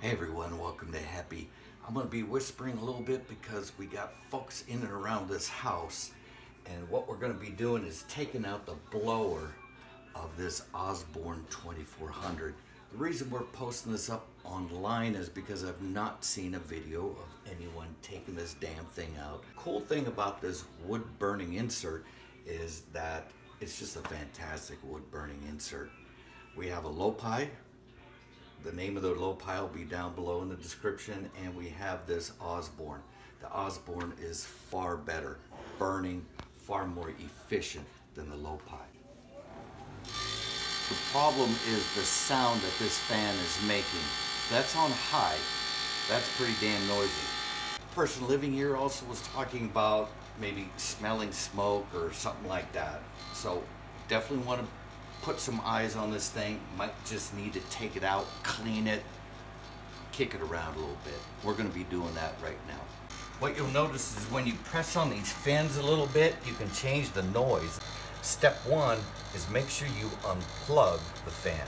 Hey everyone, welcome to HEPPY. I'm going to be whispering a little bit because we got folks in and around this house, and what we're going to be doing is taking out the blower of this Osburn 2400. The reason we're posting this up online is because I've not seen a video of anyone taking this damn thing out. Cool thing about this wood burning insert is that it's just a fantastic wood burning insert. We have a Lopi. The name of the Lopi will be down below in the description, and we have this Osburn. The Osburn is far better burning, far more efficient than the Lopi. The problem is the sound that this fan is making. That's on high. That's pretty damn noisy. The person living here also was talking about maybe smelling smoke or something like that. So definitely want to put some eyes on this thing. Might just need to take it out, clean it, kick it around a little bit. We're going to be doing that right now. What you'll notice is when you press on these fins a little bit, you can change the noise. Step one is make sure you unplug the fan.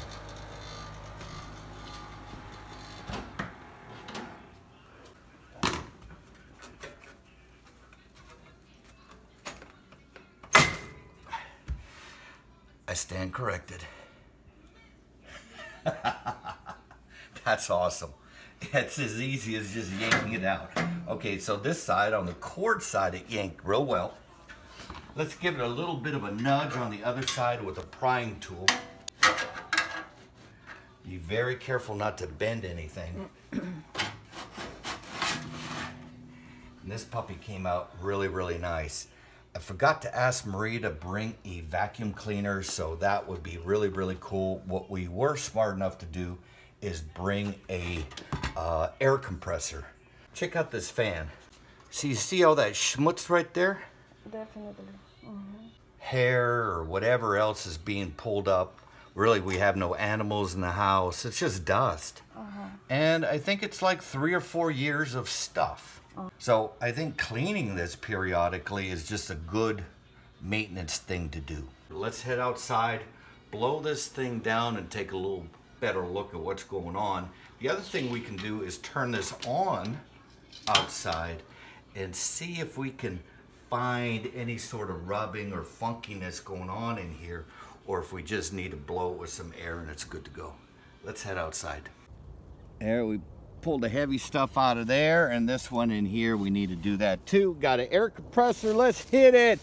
I stand corrected. That's awesome. It's as easy as just yanking it out. Okay, so this side, on the cord side, it yanked real well. Let's give it a little bit of a nudge on the other side with a prying tool. Be very careful not to bend anything. And this puppy came out really, really nice. I forgot to ask Marie to bring a vacuum cleaner, so that would be really, really cool. What we were smart enough to do is bring a air compressor. Check out this fan. So you see all that schmutz right there? Definitely. Hair or whatever else is being pulled up. Really, we have no animals in the house. It's just dust. And I think it's like 3 or 4 years of stuff. So I think cleaning this periodically is just a good maintenance thing to do. Let's head outside, blow this thing down, and take a little better look at what's going on. The other thing we can do is turn this on outside and see if we can find any sort of rubbing or funkiness going on in here, or if we just need to blow it with some air and it's good to go. Let's head outside. There, we pulled the heavy stuff out of there, and this one in here, we need to do that too. Got an air compressor, let's hit it.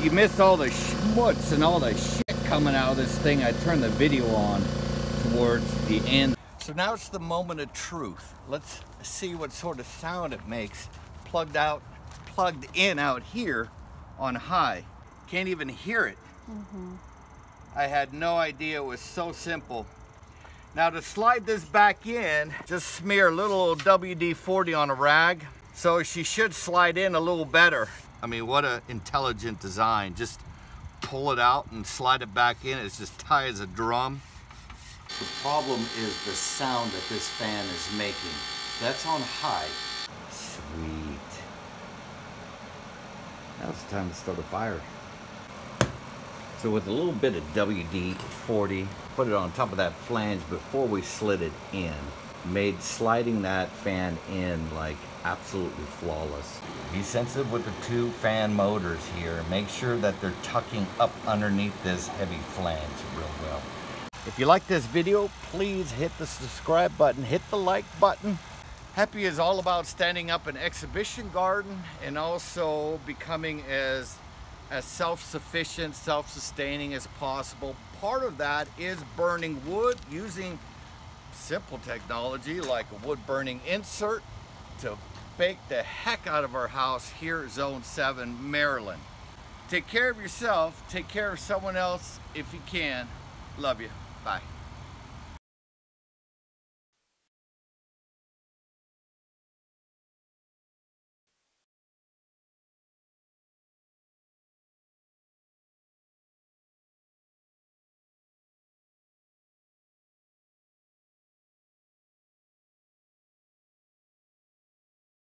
You missed all the schmutz and all the shit coming out of this thing. I turned the video on towards the end. So now it's the moment of truth. Let's see what sort of sound it makes. Plugged in out here on high. Can't even hear it. I had no idea it was so simple. Now to slide this back in, just smear a little WD-40 on a rag. So she should slide in a little better. I mean, what an intelligent design. Just pull it out and slide it back in. It's just tight as a drum. The problem is the sound that this fan is making. That's on high. Sweet. Now it's time to start a fire. So with a little bit of WD-40, put it on top of that flange before we slid it in. Made sliding that fan in like absolutely flawless. Be sensitive with the 2 fan motors here. Make sure that they're tucking up underneath this heavy flange real well. If you like this video, please hit the subscribe button, hit the like button. HEPPY is all about standing up an exhibition garden and also becoming as self-sufficient, self-sustaining as possible. Part of that is burning wood using simple technology like a wood burning insert to bake the heck out of our house here at Zone 7, Maryland. Take care of yourself, take care of someone else if you can. Love you. Bye.